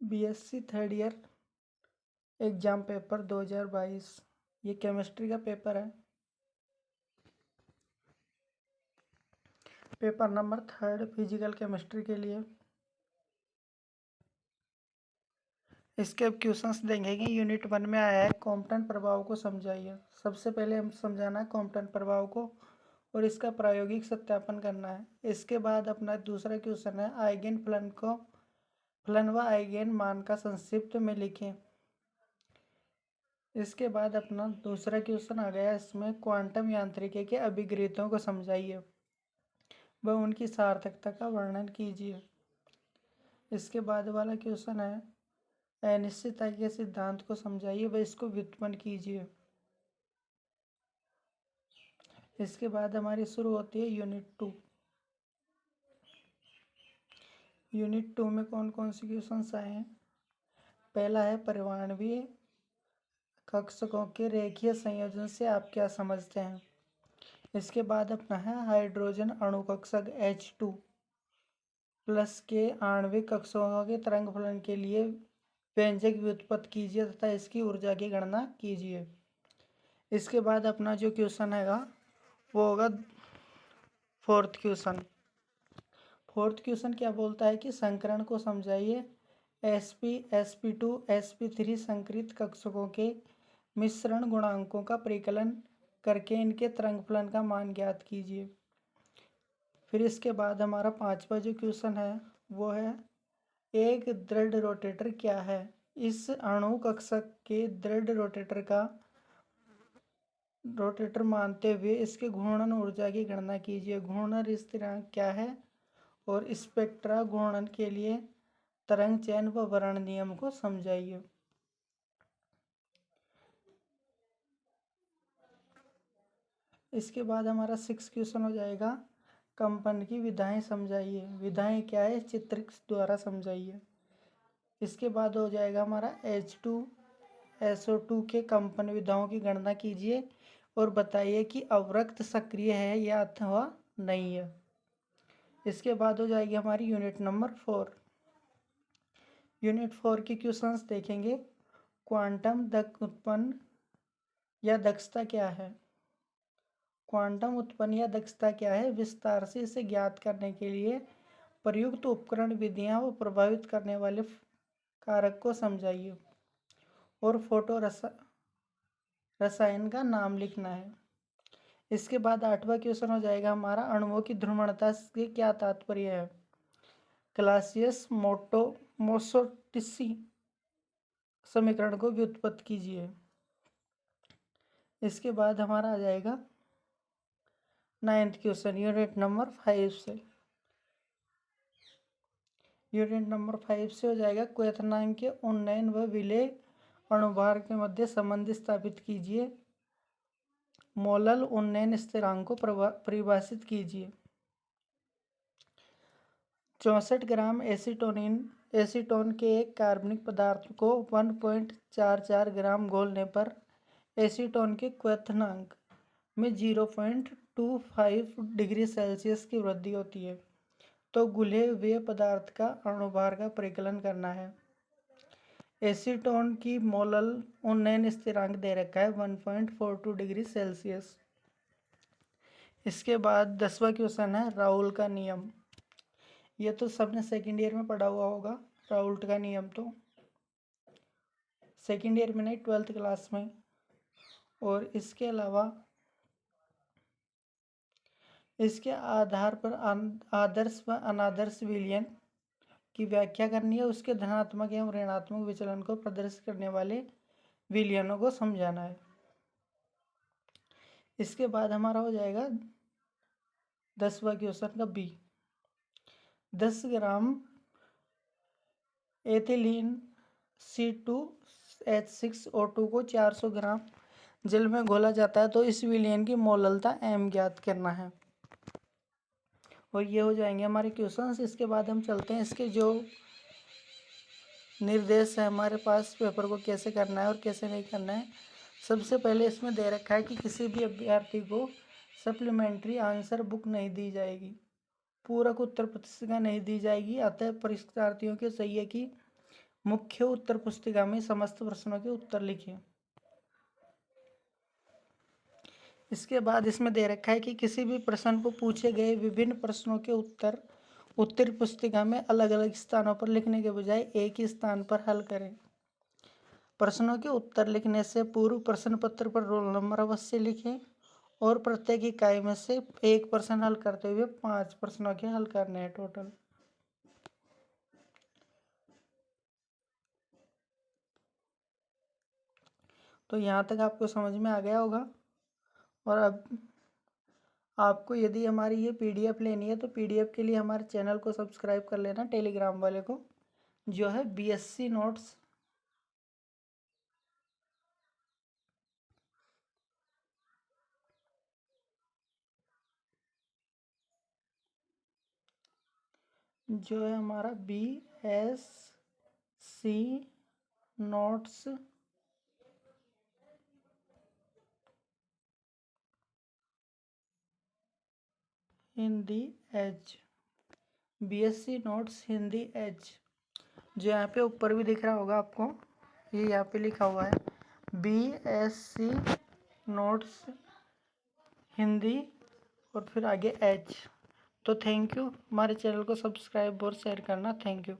BSc third year exam paper 2022। ये chemistry का paper है। पेपर नंबर 3 फिजिकल केमिस्ट्री के लिए। इसके अब क्वेश्चंस देखेंगे। यूनिट 1 में आया है कॉम्पटन प्रभाव को समझाइए। सबसे पहले हम समझाना है कॉम्पटन प्रभाव को और इसका प्रायोगिक सत्यापन करना है। इसके बाद अपना दूसरा क्वेश्चन है आइगेन फलन को फलन व आइगेन मान का संक्षिप्त में लिखें। इसके बाद अपना दूसरा क्वेश्चन आ गया, इसमें क्वांटम यांत्रिकी के अभिगृहितों को समझाइए व उनकी सार्थकता का वर्णन कीजिए। इसके बाद वाला क्वेश्चन है अनिश्चितता के सिद्धांत को समझाइए व इसको व्युत्पन्न कीजिए। इसके बाद हमारी शुरू होती है यूनिट 2। यूनिट 2 में कौन कौन से क्वेश्चंस आए हैं। पहला है परमाणवीय कक्षकों के रेखीय संयोजन से आप क्या समझते हैं। इसके बाद अपना है हाइड्रोजन अणु कक्षक H2 प्लस के आणविक कक्षकों के तरंग फलन के लिए व्यंजक व्युत्पत्ति कीजिए तथा इसकी ऊर्जा की गणना कीजिए। इसके बाद अपना जो क्वेश्चन हैगा वो होगा फोर्थ क्वेश्चन। फोर्थ क्वेश्चन क्या बोलता है कि संकरण को समझाइए। sp sp2 sp3 संकरित कक्षकों के मिश्रण गुणांकों का परिकलन करके इनके तरंग फलन का मान ज्ञात कीजिए। फिर इसके बाद हमारा पांचवा जो क्वेश्चन है वो है एक दृढ़ रोटेटर क्या है। इस अणु कक्षक के दृढ़ रोटेटर मानते हुए इसके घूर्णन ऊर्जा की गणना कीजिए। घूर्णन स्थिरांक क्या है और स्पेक्ट्रा घूर्णन के लिए तरंग चयन व वर्ण नियम को समझाइए। इसके बाद हमारा 6 क्वेश्चन हो जाएगा कंपन की विधाएं समझाइए। विधाएं क्या है चित्र द्वारा समझाइए। इसके बाद हो जाएगा हमारा H2SO2 के कंपन विधाओं की गणना कीजिए और बताइए कि अवरक्त सक्रिय है या अथवा नहीं है। इसके बाद हो जाएगी हमारी यूनिट नंबर 4। यूनिट 4 की क्वेश्चंस देखेंगे। क्वांटम उत्पन्न या दक्षता क्या है। क्वांटम उत्पन्न या दक्षता क्या है, विस्तार से इसे ज्ञात करने के लिए प्रयुक्त उपकरण विधियां व प्रभावित करने वाले कारक को समझाइए और फोटो रसायन का नाम लिखना है। इसके बाद 8वां क्वेश्चन हो जाएगा हमारा अणुओं की ध्रुवणता से क्या तात्पर्य है। क्लासियस मोसोटिसी समीकरण को व्युत्पत्ति कीजिए। इसके बाद हमारा आ जाएगा 9th क्वेश्चन यूनिट नंबर 5 से। यूनिट नंबर 5 से हो जाएगा क्वथनांक के उन्नयन व विलय अणुभार के मध्य संबंध स्थापित कीजिए। मोलल उन्नयन स्थिरांक को परिभाषित कीजिए। 64 ग्राम एसीटोन के एक कार्बनिक पदार्थ को 1.44 ग्राम घोलने पर एसीटोन के क्वथनांक में 0.25 डिग्री सेल्सियस की वृद्धि होती है। तो घुले हुए पदार्थ का अणुभार का परिकलन करना है। एसीटोन की मोलल उन्नयन स्थिरांक दे रखा है 1.42 डिग्री सेल्सियस। इसके बाद 10वां क्वेश्चन है राउल का नियम। यह तो सबने सेकेंड ईयर में पढ़ा हुआ होगा। राउल्ट का नियम तो सेकेंड ईयर में नहीं 12th क्लास में। और इसके अलावा इसके आधार पर आदर्श व अनादर्श विलयन की व्याख्या करनी है। उसके धनात्मक एवं ऋणात्मक विचलन को प्रदर्शित करने वाले विलयनों को समझाना है। इसके बाद हमारा हो जाएगा 10वां क्वेश्चन का बी। 10 ग्राम एथिलीन C2H6O2 को 400 ग्राम जल में घोला जाता है तो इस विलयन की मोललता m ज्ञात करना है। और ये हो जाएंगे हमारे क्वेश्चंस। इसके बाद हम चलते हैं इसके जो निर्देश है हमारे पास पेपर को कैसे करना है और कैसे नहीं करना है। सबसे पहले इसमें दे रखा है कि किसी भी अभ्यर्थी को सप्लीमेंट्री आंसर बुक नहीं दी जाएगी, पूरक उत्तर पुस्तिका नहीं दी जाएगी। अतः परीक्षार्थियों के चाहिए कि मुख्य उत्तर पुस्तिका में समस्त प्रश्नों के उत्तर लिखिए। इसके बाद इसमें दे रखा है कि किसी भी प्रश्न को पूछे गए विभिन्न प्रश्नों के उत्तर उत्तर पुस्तिका में अलग अलग स्थानों पर लिखने के बजाय एक ही स्थान पर हल करें। प्रश्नों के उत्तर लिखने से पूर्व प्रश्न पत्र पर रोल नंबर अवश्य लिखें और प्रत्येक इकाई में से एक प्रश्न हल करते हुए 5 प्रश्नों के हल करने हैं टोटल। तो यहाँ तक आपको समझ में आ गया होगा। और अब आपको यदि हमारी ये पीडीएफ लेनी है तो पीडीएफ के लिए हमारे चैनल को सब्सक्राइब कर लेना, टेलीग्राम वाले को, जो है बीएससी नोट्स। जो है हमारा BSc notes Hindi H, BSc notes Hindi H, जो यहाँ पे ऊपर भी दिख रहा होगा आपको, ये यहाँ पे लिखा हुआ है BSc नोट्स हिंदी और फिर आगे एच। तो थैंक यू, हमारे चैनल को सब्सक्राइब और शेयर करना। Thank you.